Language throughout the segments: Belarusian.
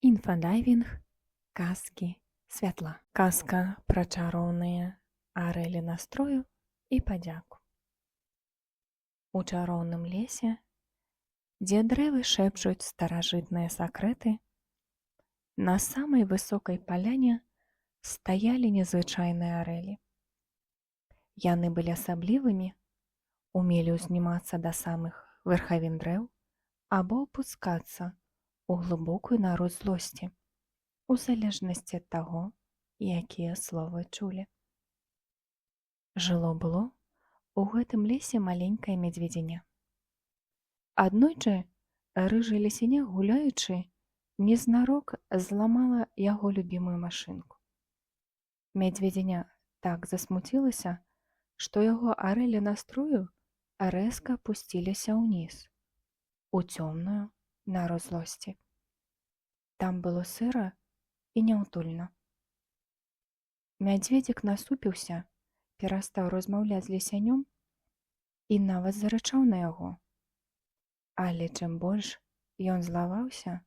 Інфадайвінг казкі святла. Казка пра чароўныя арэлі настрою і падзяку. У чароўным лесе, дзе дрэвы шэпчуць старажытныя сакрэты, на самай высокай паляне стаялі незвычайныя арэлі. Яны былі асаблівымі, умелі ўзнімацца да самых верхавін дрэў або опускацца у глыбокую нору злосці, у залежнасці ад таго, якія словы чулі. Жыло-было у гэтым лесе маленькае мядзведзіня. Аднойчы рыжая лісіня, гуляючы, незнарок зламала яго любімую машынку. Мядзведзіня так засмуцілася, што яго арэлі настрою рэзка апусціліся ўніз, у цёмную нору злосці. Там было сыра і няўтульна. Мядзведзік насупіўся, перастаў размаўляць з лісянём і нават зарычаў на яго. Але чым больш ён злаваўся,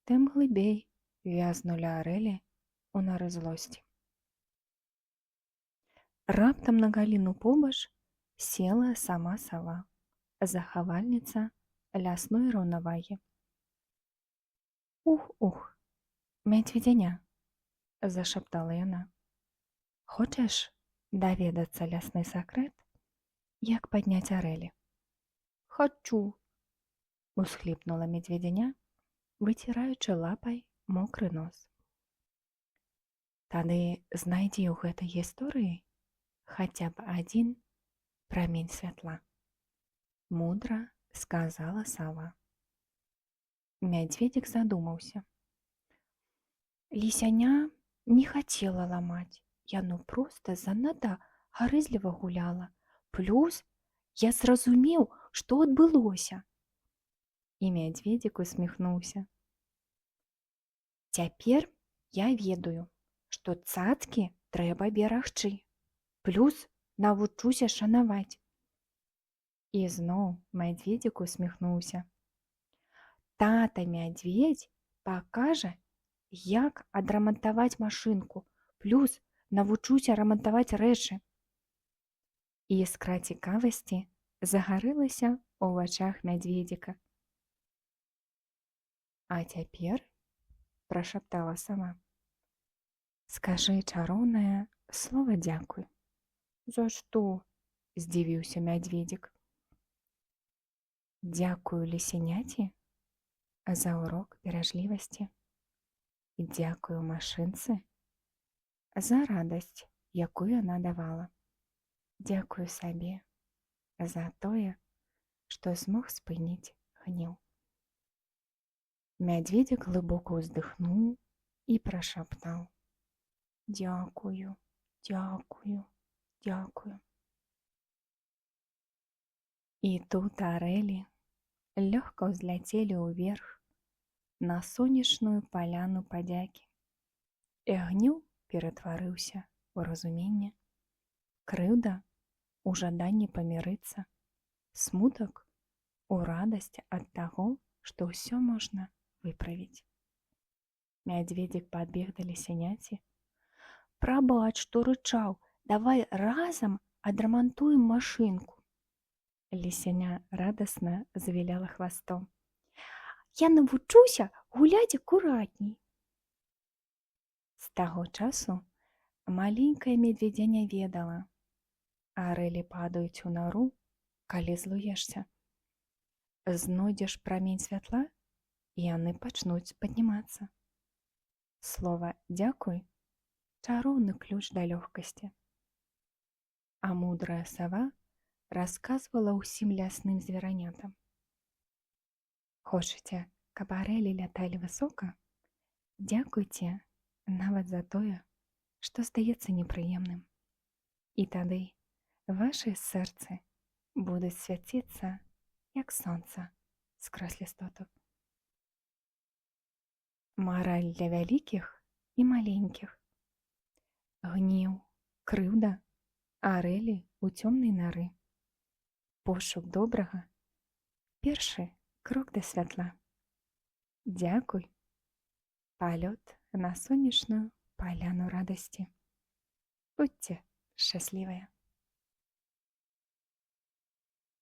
тым глыбей вязнулі арэлі ў норы злосці. Раптам на галіну побач села сама сава, захавальніца лясной раўнавагі. «Ух, мядзведзяня!» – зашаптала яна. «Хочаш даведацца лясны сакрэт, як падняць арэлі?» «Хачу!» – усхліпнула мядзведзяня, выціраючы лапай мокры нос. «Тады знайдзі ў гэтай гісторыі хаця б адзін прамень святла», – мудра сказала сава. Мядзведзік задумаўся. Лісяня не хацела ламаць, яно проста занадта гарызліва гуляла. Плюс я зразумеў, што адбылося. І мядзведзік усміхнуўся. «Цяпер я ведаю, што цацкі трэба берагчы. Плюс навучуся шанаваць». І зноў мядзведзік усміхнуўся. «Тата мядзведзь пакажа, як адрамантаваць машынку, плюс навучуся рамантаваць рэчы». Іскра цікавасці загарэлася ў вачах мядзведзіка. «А цяпер, – прашаптала сама, – скажы чароўнае слова дзякуй». «За што?» – здзівіўся мядзведзік. «Дзякую лісеняці за урок беражлівасці. Дзякую машынцы за радасць, якую яна давала. Дзякую сабе за тое, што змог спыніць гнеў». Мядзведзік глыбока ўздыхнуў і прашаптаў: «Дзякую, дзякую, дзякую». І тут арэлі лёгка ўзляцелі ўверх на сонечную паляну падзякі. І гнеў ператварыўся ў разуменне, крыўда ў жаданне памірыцца, смутак у радасць ад таго, што ўсё можна выправіць. Мядзведзік падбег да лісяняці. «Прабач, што рычаў, давай разам адрамантуем машынку». Лісяня радасна завіляла хвастом. «Я навучуся гуляць акуратней». З таго часу маленькая мядзведзяня ведала: арэлі падаюць у нору, калі злуешся. Знойдзеш прамень святла, і яны пачнуць паднімацца. Слова «дзякуй» – чароўны ключ да лёгкасці. А мудрая сава расказвала ўсім лясным зверанятам: хочаце, каб арэлі ляталі высока? Дзякуйце нават за тое, што здаецца непрыемным. І тады вашы сэрцы будуць свяціцца, як сонца скрозь лістоту. Мараль для вялікіх і маленькіх. Гнеў, крыўда, арэлі ў цёмнай нары. Пошук добрага – першы крок да святла. Дзякуй палёт на сонечную паляну радасці. Будзьце шчаслівыя!